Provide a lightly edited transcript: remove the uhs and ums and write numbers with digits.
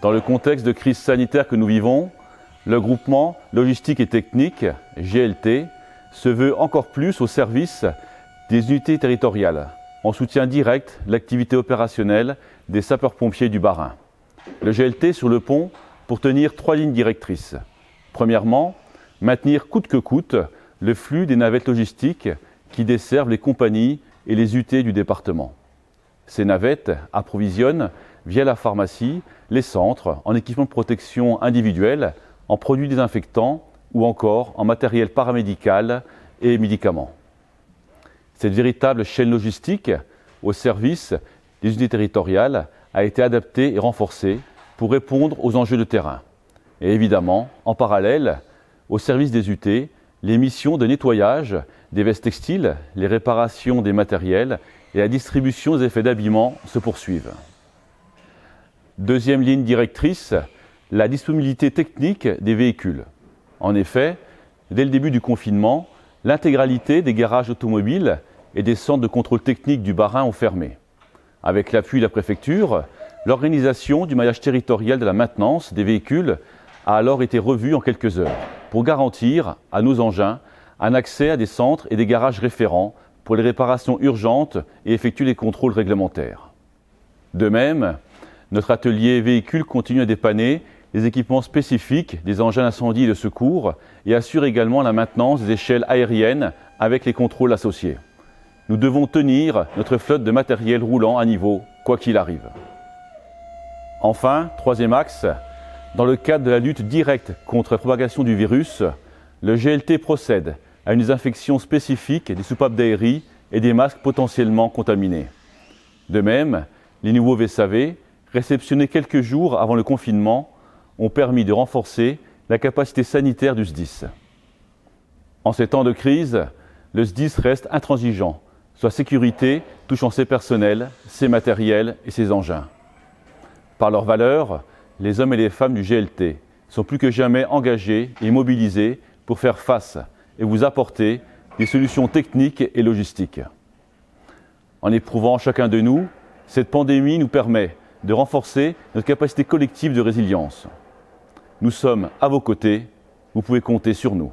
Dans le contexte de crise sanitaire que nous vivons, le groupement logistique et technique, GLT, se veut encore plus au service des unités territoriales, en soutien direct de l'activité opérationnelle des sapeurs-pompiers du Bas-Rhin. Le GLT sur le pont pour tenir 3 lignes directrices. Premièrement, maintenir coûte que coûte le flux des navettes logistiques qui desservent les compagnies et les UT du département. Ces navettes approvisionnent, via la pharmacie, les centres en équipement de protection individuelle, en produits désinfectants ou encore en matériel paramédical et médicaments. Cette véritable chaîne logistique au service des unités territoriales a été adaptée et renforcée pour répondre aux enjeux de terrain. Et évidemment, en parallèle, au service des UT, les missions de nettoyage des vestes textiles, les réparations des matériels et la distribution des effets d'habillement se poursuivent. Deuxième ligne directrice, la disponibilité technique des véhicules. En effet, dès le début du confinement, l'intégralité des garages automobiles et des centres de contrôle technique du Bas-Rhin ont fermé. Avec l'appui de la préfecture, l'organisation du maillage territorial de la maintenance des véhicules a alors été revue en quelques heures pour garantir à nos engins un accès à des centres et des garages référents pour les réparations urgentes et effectuer les contrôles réglementaires. De même, notre atelier véhicules continue à dépanner les équipements spécifiques des engins d'incendie et de secours et assure également la maintenance des échelles aériennes avec les contrôles associés. Nous devons tenir notre flotte de matériel roulant à niveau, quoi qu'il arrive. Enfin, troisième axe, dans le cadre de la lutte directe contre la propagation du virus, le GLT procède à une désinfection spécifique des soupapes d'aérie et des masques potentiellement contaminés. De même, les nouveaux VSAV, réceptionnés quelques jours avant le confinement, ont permis de renforcer la capacité sanitaire du SDIS. En ces temps de crise, le SDIS reste intransigeant sur la sécurité touchant ses personnels, ses matériels et ses engins. Par leurs valeurs, les hommes et les femmes du GLT sont plus que jamais engagés et mobilisés pour faire face et vous apporter des solutions techniques et logistiques. En éprouvant chacun de nous, cette pandémie nous permet de renforcer notre capacité collective de résilience. Nous sommes à vos côtés, vous pouvez compter sur nous.